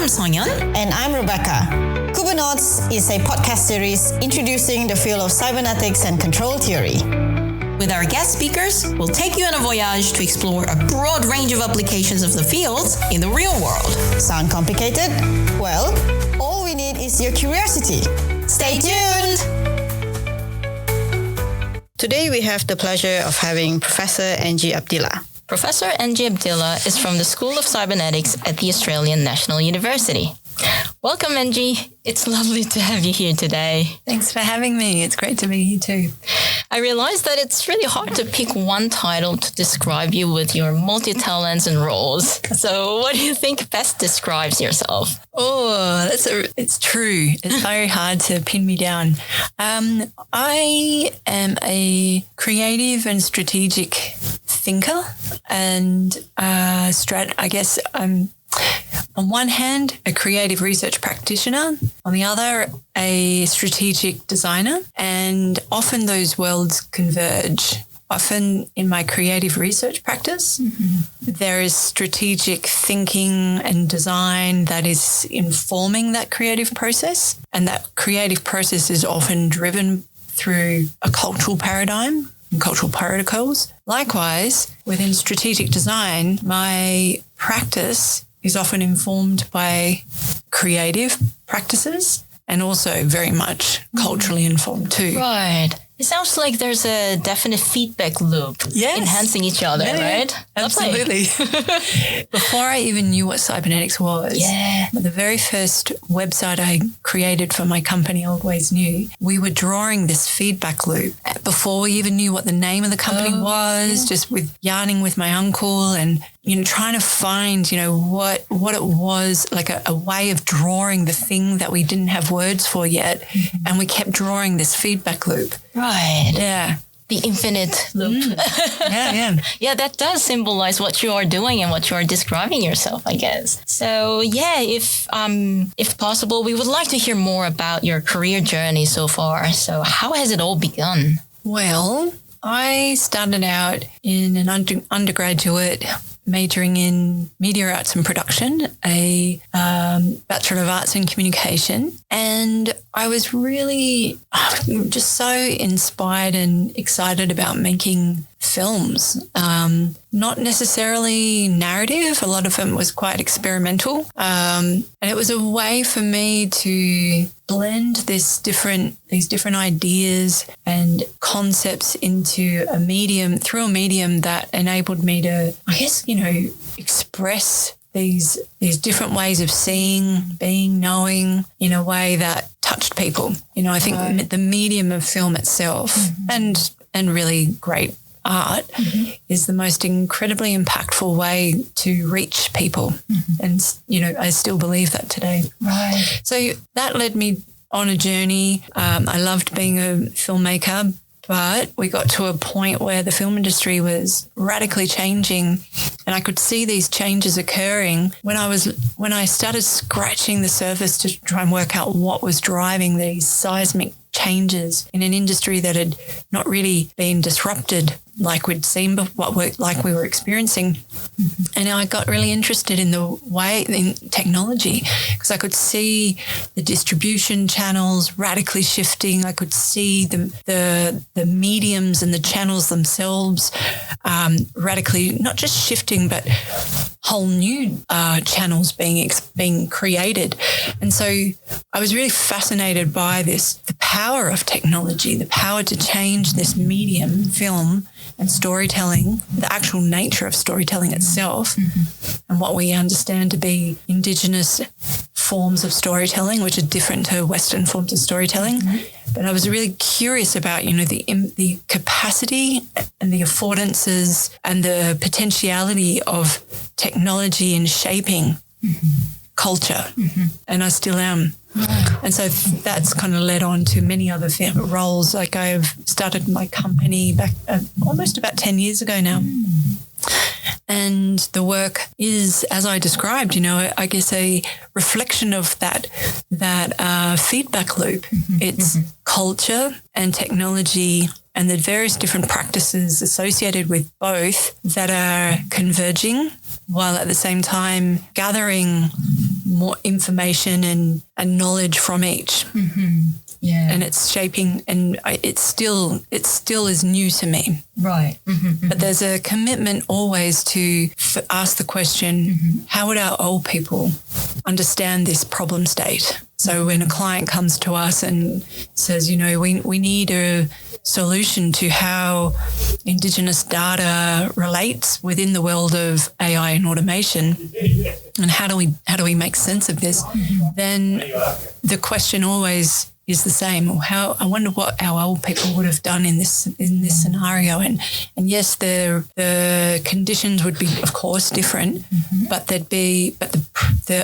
I'm Songyun. And I'm Rebecca. Kubernauts is a podcast series introducing the field of cybernetics and control theory. With our guest speakers, we'll take you on a voyage to explore a broad range of applications of the fields in the real world. Sound complicated? Well, all we need is your curiosity. Stay tuned! Today we have the pleasure of having Professor Angie Abdilla. Professor Angie Abdilla is from the School of Cybernetics at the Australian National University. Welcome, Angie. It's lovely to have you here today. Thanks for having me. It's great to be here too. I realize that it's really hard to pick one title to describe you with your multi-talents and roles. So what do you think best describes yourself? Oh, it's true. It's very hard to pin me down. I am a creative and strategic thinker, and I guess I'm on one hand a creative research practitioner, on the other a strategic designer, and often those worlds converge. Often in my creative research practice, there is strategic thinking and design that is informing that creative process, and that creative process is often driven through a cultural paradigm and cultural protocols. Likewise, within strategic design, my practice is often informed by creative practices and also very much culturally informed too. Right. It sounds like there's a definite feedback loop enhancing each other, right? Absolutely. Before I even knew what cybernetics was, the very first website I created for my company, Old Ways New, we were drawing this feedback loop before we even knew what the name of the company was, just with yarning with my uncle and, trying to find, what it was, like a way of drawing the thing that we didn't have words for yet. Mm-hmm. And we kept drawing this feedback loop. Right. Yeah. The infinite loop. Yeah, that does symbolize what you are doing and what you are describing yourself, I guess. So if possible, we would like to hear more about your career journey so far. So how has it all begun? Well, I started out in an undergraduate majoring in media arts and production, a Bachelor of Arts in Communication. And I was really just so inspired and excited about making films. Not necessarily narrative. A lot of them was quite experimental. And it was a way for me to blend these different ideas and concepts into a medium that enabled me to, I guess, express these different ways of seeing, being, knowing in a way that touched people. I think the medium of film itself and really great art is the most incredibly impactful way to reach people. And, I still believe that today. Right. So that led me on a journey. I loved being a filmmaker, but we got to a point where the film industry was radically changing, and I could see these changes occurring when I started scratching the surface to try and work out what was driving these seismic changes in an industry that had not really been disrupted like we'd seen, like we were experiencing. And I got really interested in in technology, because I could see the distribution channels radically shifting. I could see the mediums and the channels themselves radically not just shifting, but whole new channels being created. And so I was really fascinated by the power of technology, the power to change this medium, film, and storytelling, the actual nature of storytelling itself, and what we understand to be Indigenous forms of storytelling, which are different to Western forms of storytelling. But I was really curious about, the capacity and the affordances and the potentiality of technology in shaping culture, and I still am. And so that's kind of led on to many other roles. Like I've started my company back almost about 10 years ago now. And the work is, as I described, I guess a reflection of that feedback loop. It's culture and technology and the various different practices associated with both that are converging, while at the same time gathering more information and knowledge from each. Yeah. And it's shaping, and it still is new to me. Right. But there's a commitment always to ask the question, how would our old people understand this problem state? So when a client comes to us and says, we need a solution to how Indigenous data relates within the world of AI and automation, and how do we make sense of this, then the question always is the same. I wonder what our old people would have done in this scenario. And yes, the conditions would be, of course, different, but the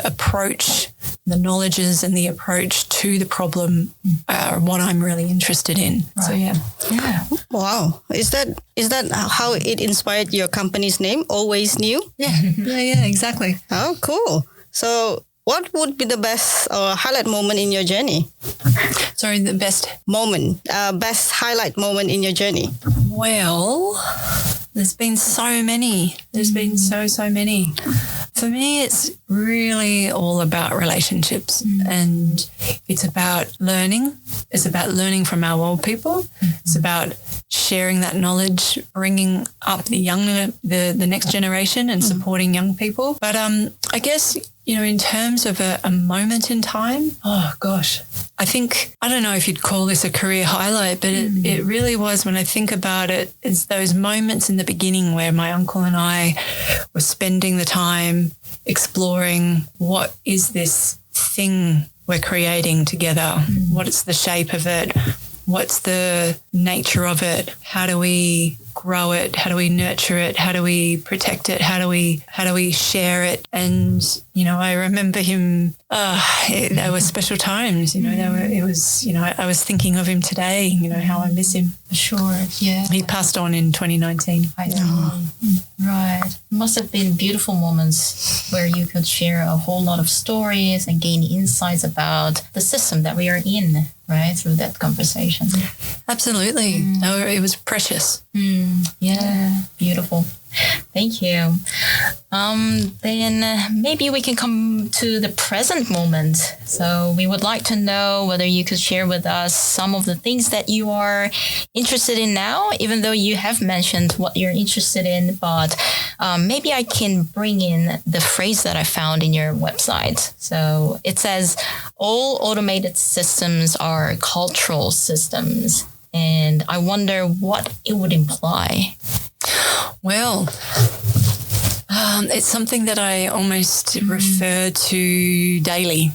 approach, the knowledges and the approach to the problem are what I'm really interested in. Right. So yeah. Wow. Is that how it inspired your company's name? Always New? Yeah, exactly. Oh, cool. So what would be the best or highlight moment in your journey? Sorry, the best moment, best highlight moment in your journey? Well, there's been so many. There's been so many. For me, it's really all about relationships, and it's about learning. It's about learning from our old people. It's about sharing that knowledge, bringing up the next generation and supporting young people. But I guess, in terms of a moment in time, oh gosh, I don't know if you'd call this a career highlight, but it really was, when I think about it, it's those moments in the beginning where my uncle and I were spending the time exploring what is this thing we're creating together, what is the shape of it, what's the nature of it, how do we grow it, how do we nurture it, how do we protect it, how do we share it. And I remember him, they were special times, I was thinking of him today, how I miss him. Sure, yeah. He passed on in 2019. I know. Right. Must have been beautiful moments where you could share a whole lot of stories and gain insights about the system that we are in, right, through that conversation. Absolutely. It was precious. Yeah, beautiful. Thank you. Then maybe we can come to the present moment. So we would like to know whether you could share with us some of the things that you are interested in now, even though you have mentioned what you're interested in, but maybe I can bring in the phrase that I found in your website. So it says, all automated systems are cultural systems. And I wonder what it would imply. Well, it's something that I almost refer to daily.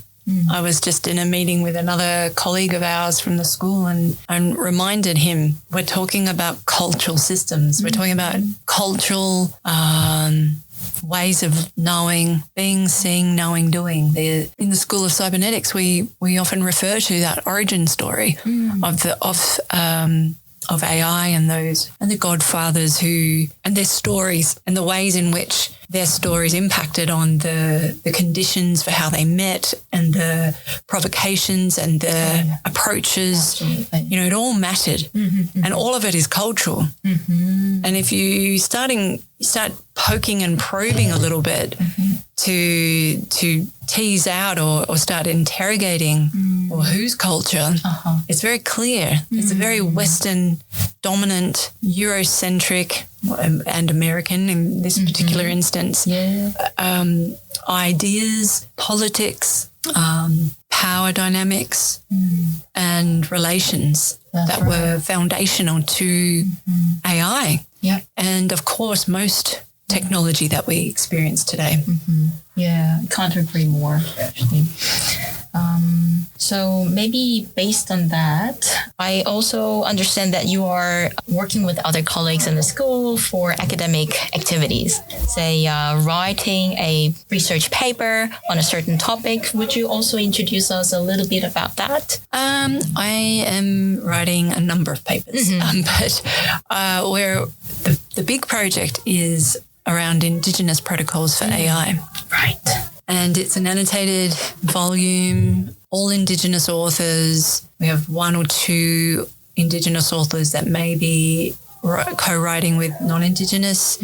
I was just in a meeting with another colleague of ours from the school and reminded him, we're talking about cultural systems. We're talking about cultural ways of knowing, being, seeing, knowing, doing. In the School of Cybernetics, we often refer to that origin story of AI and the godfathers and their stories and the ways in which their stories impacted on the conditions for how they met and the provocations and the approaches. Absolutely. It all mattered, and all of it is cultural. And if you start poking and probing a little bit to tease out or start interrogating whose culture, it's very clear. It's a very Western dominant, Eurocentric and American in this particular instance. Ideas, politics, power dynamics and relations that were foundational to AI. And of course, most technology that we experience today. Yeah, I can't agree more, actually. So maybe based on that, I also understand that you are working with other colleagues in the school for academic activities, say writing a research paper on a certain topic. Would you also introduce us a little bit about that? I am writing a number of papers, but where the big project is around Indigenous protocols for AI. Right. And it's an annotated volume, all Indigenous authors. We have one or two Indigenous authors that may be co-writing with non-Indigenous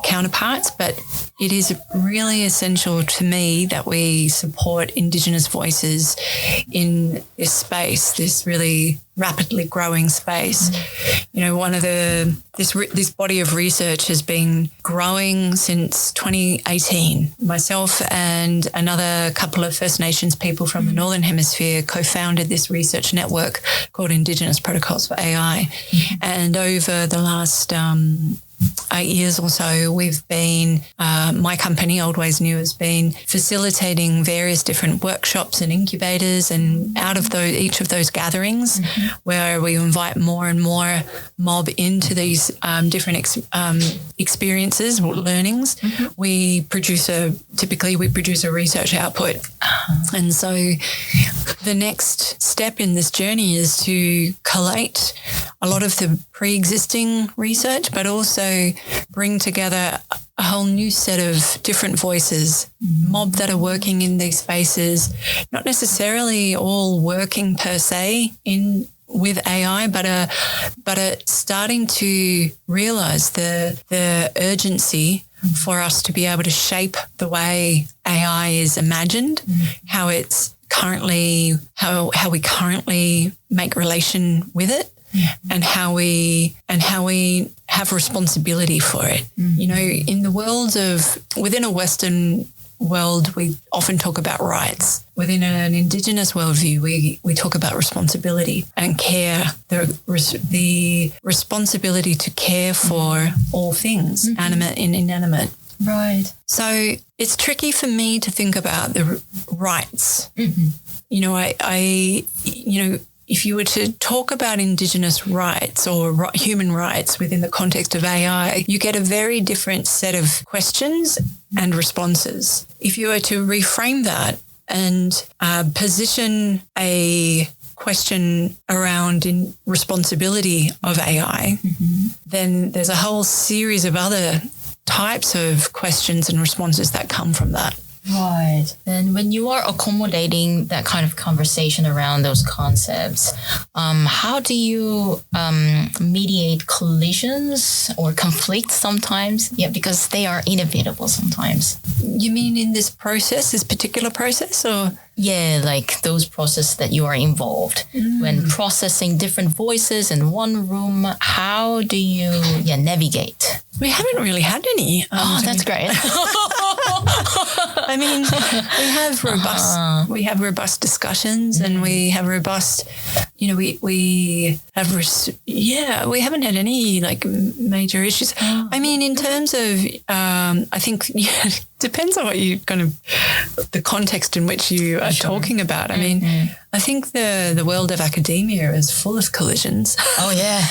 counterparts, but it is really essential to me that we support Indigenous voices in this space, this really rapidly growing space. You know, one of this body of research has been growing since 2018. Myself and another couple of First Nations people from the Northern Hemisphere co-founded this research network called Indigenous Protocols for AI. And over the last 8 years or so, we've been, my company, Old Ways New, has been facilitating various different workshops and incubators, and out of each of those gatherings where we invite more and more mob into these different experiences or learnings, we produce a research output. And so the next step in this journey is to collate a lot of the pre-existing research, but also bring together a whole new set of different voices, mob that are working in these spaces, not necessarily all working per se with AI, but are starting to realize the urgency for us to be able to shape the way AI is imagined, how we currently make relation with it, and how we have responsibility for it. You know, in the world within a Western world, we often talk about rights. Within an Indigenous worldview, we talk about responsibility and care, the responsibility to care for all things, animate and inanimate. Right. So it's tricky for me to think about the rights. You know, if you were to talk about Indigenous rights or human rights within the context of AI, you get a very different set of questions and responses. If you were to reframe that and position a question around responsibility of AI, then there's a whole series of other types of questions and responses that come from that. Right. And when you are accommodating that kind of conversation around those concepts, how do you mediate collisions or conflicts sometimes? Yeah, because they are inevitable sometimes. You mean in this particular process, or? Yeah, like those processes that you are involved when processing different voices in one room. How do you navigate? We haven't really had any. That's great. I mean, we have robust discussions, and we have robust, we haven't had any like major issues. I mean, in terms of, I think, depends on what you the context in which you are talking about. I mean, I think the world of academia is full of collisions. Oh, yeah.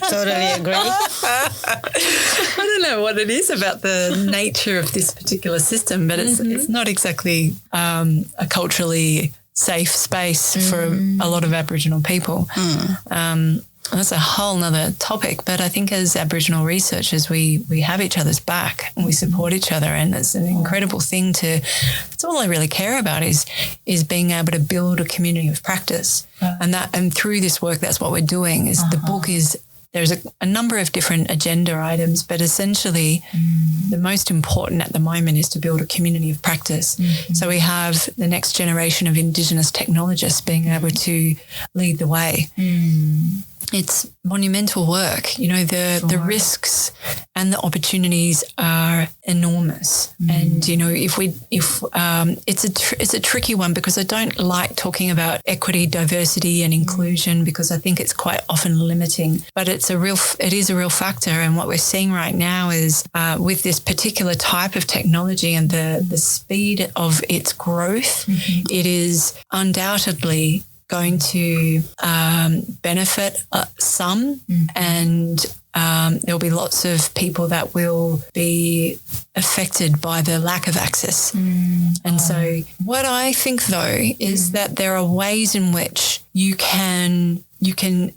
Totally agree. I don't know what it is about the nature of this particular system, but it's not exactly a culturally safe space for a lot of Aboriginal people. That's a whole nother topic, but I think as Aboriginal researchers, we have each other's back and we support each other, and it's an incredible thing it's all I really care about is being able to build a community of practice. And through this work, that's what we're doing. The book is, there's a number of different agenda items, but essentially the most important at the moment is to build a community of practice. So we have the next generation of Indigenous technologists being able to lead the way. It's monumental work. The risks and the opportunities are enormous. And it's a tricky one, because I don't like talking about equity, diversity, and inclusion, because I think it's quite often limiting. But it is a real factor. And what we're seeing right now is with this particular type of technology and the speed of its growth, it is undoubtedly going to benefit some, and there'll be lots of people that will be affected by the lack of access. And so what I think, though, is that there are ways in which you can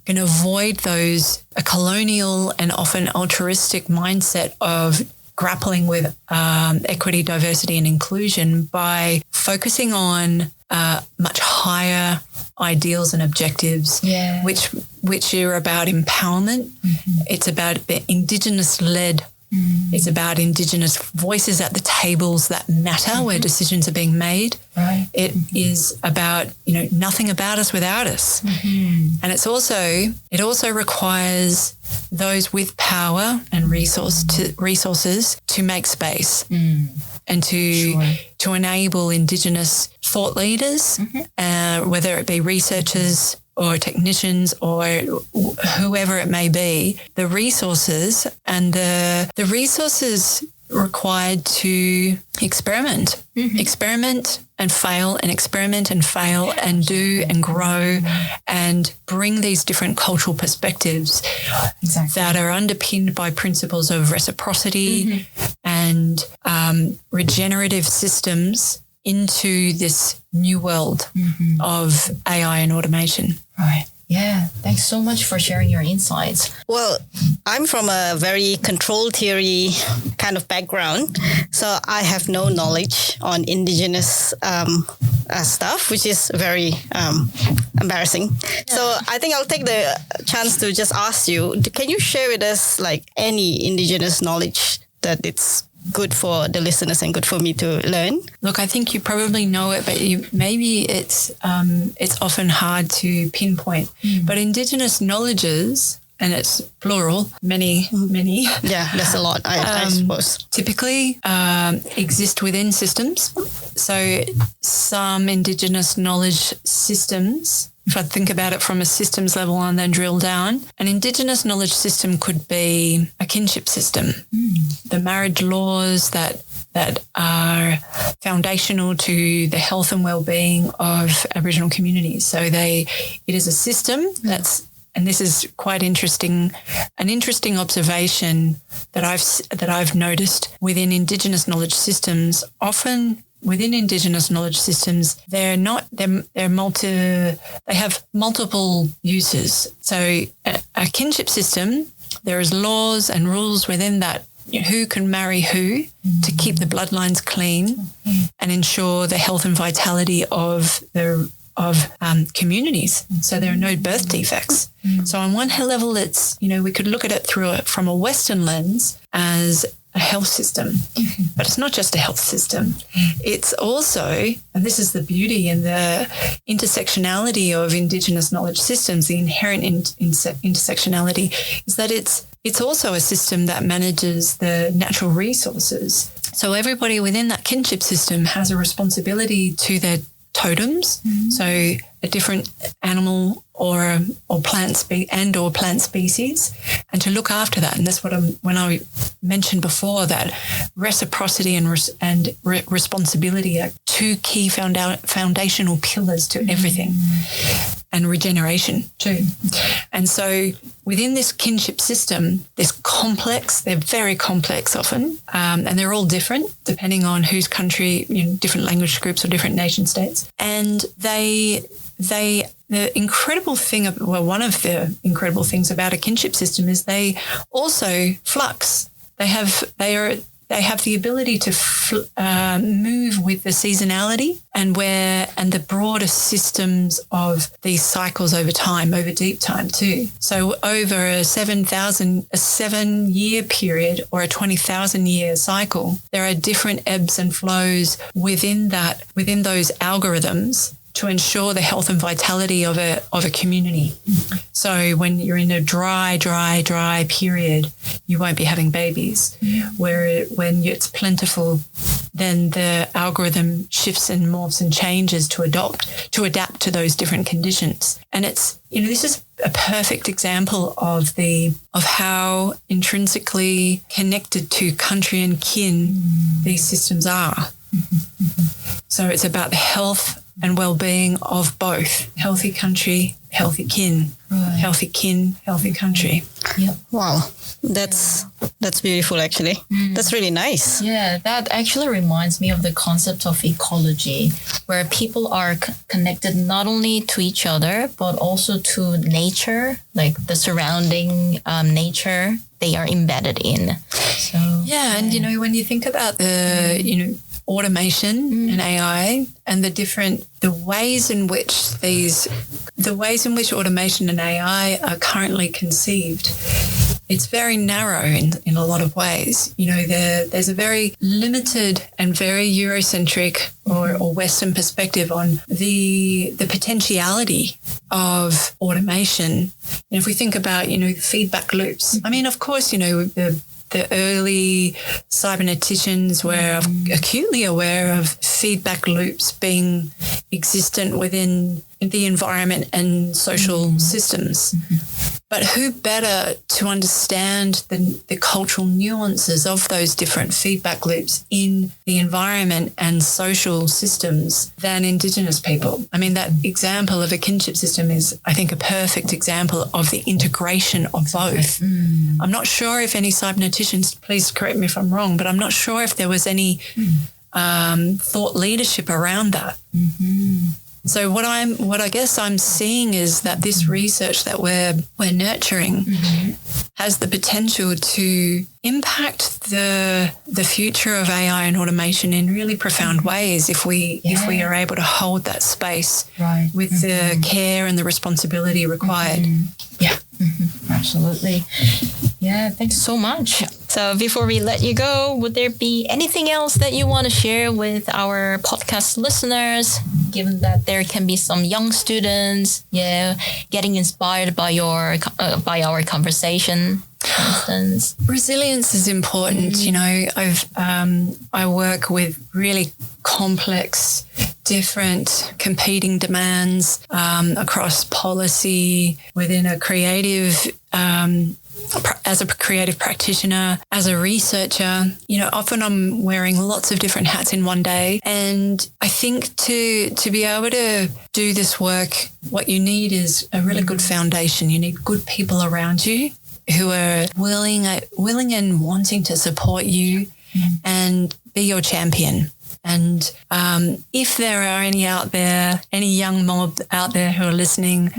avoid a colonial and often altruistic mindset of grappling with equity, diversity, and inclusion by focusing on much higher ideals and objectives, which are about empowerment. It's about the Indigenous-led It's about Indigenous voices at the tables that matter, where decisions are being made. Right. It is about, nothing about us without us. And it also requires those with power and resources to make space and to enable Indigenous thought leaders, whether it be researchers or technicians or whoever it may be, the resources required to experiment and fail and experiment and fail and do and grow and bring these different cultural perspectives that are underpinned by principles of reciprocity and regenerative systems into this new world of AI and automation. Right. Yeah. Thanks so much for sharing your insights. Well, I'm from a very control theory kind of background, so I have no knowledge on Indigenous stuff, which is very embarrassing. Yeah. So I think I'll take the chance to just ask you, can you share with us like any Indigenous knowledge that it's good for the listeners and good for me to learn? Look, I think you probably know it, but maybe it's often hard to pinpoint. But Indigenous knowledges, and it's plural, many. Yeah, that's a lot, I suppose. Typically exist within systems. So some Indigenous knowledge systems, if I think about it from a systems level and then drill down, an Indigenous knowledge system could be a kinship system. The marriage laws that are foundational to the health and well-being of Aboriginal communities. So it is a system and this is quite interesting, an interesting observation that I've noticed within Indigenous knowledge systems. Often within Indigenous knowledge systems, they have multiple uses. So a kinship system, there is laws and rules within that, who can marry who to keep the bloodlines clean and ensure the health and vitality of communities. So there are no birth defects. So on one level, it's, we could look at it from a Western lens as a health system, but it's not just a health system. It's also, and this is the beauty and the intersectionality of Indigenous knowledge systems, the inherent intersectionality is that it's also a system that manages the natural resources. So everybody within that kinship system has a responsibility to their totems. So a different animal or plant species, and to look after that. And that's what when I mentioned before that reciprocity and responsibility are two key foundational pillars to everything, and regeneration too. And so within this kinship system, they're very complex often, and they're all different depending on whose country, different language groups or different nation states. And the incredible thing, one of the incredible things about a kinship system is they also flux. They have the ability to move with the seasonality and the broader systems of these cycles over time, over deep time too. So over a 7-year period or a 20,000-year cycle, there are different ebbs and flows within those algorithms to ensure the health and vitality of a community. So when you're in a dry period, you won't be having babies. When it's plentiful, then the algorithm shifts and morphs and changes to adapt to those different conditions. And it's, this is a perfect example of how intrinsically connected to country and kin these systems are. So it's about the health and well-being of both healthy country, healthy kin, healthy kin, healthy country. Yep. Wow, that's beautiful. Actually, that's really nice. Yeah, that actually reminds me of the concept of ecology, where people are connected not only to each other but also to nature, like the surrounding nature they are embedded in. So and when you think about the automation and AI and the ways in which automation and AI are currently conceived, it's very narrow in a lot of ways. You know, there's a very limited and very Eurocentric or Western perspective on the potentiality of automation. And if we think about, you know, the feedback loops, I mean, of course, you know, the early cyberneticians were acutely aware of feedback loops being existent within the environment and social systems. But who better to understand the cultural nuances of those different feedback loops in the environment and social systems than Indigenous people? I mean, that example of a kinship system is, I think, a perfect example of the integration of both. I'm not sure if any cyberneticians, please correct me if I'm wrong, but I'm not sure if there was any thought leadership around that. So what I guess I'm seeing is that this research that we're nurturing has the potential to impact the future of AI and automation in really profound ways if we are able to hold that space with the care and the responsibility required. Absolutely. Yeah, thanks so much. So before we let you go, would there be anything else that you want to share with our podcast listeners, given that there can be some young students, getting inspired by our conversation, for instance? Resilience is important. You know, I work with really complex, different competing demands across policy, within a creative as a creative practitioner, as a researcher. You know, often I'm wearing lots of different hats in one day. And I think to be able to do this work, what you need is a really good foundation. You need good people around you who are willing and wanting to support you and be your champion. And if there are any young mob out there who are listening,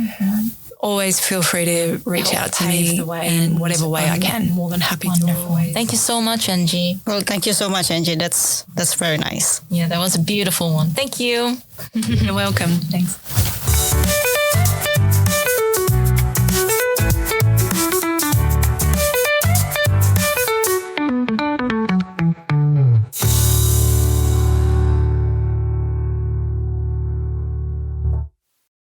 always feel free to reach out to me in whatever way I can. More than happy to. Always. Thank you so much, Angie. Well, thank you so much, Angie. That's very nice. Yeah, that was a beautiful one. Thank you. You're welcome. Thanks.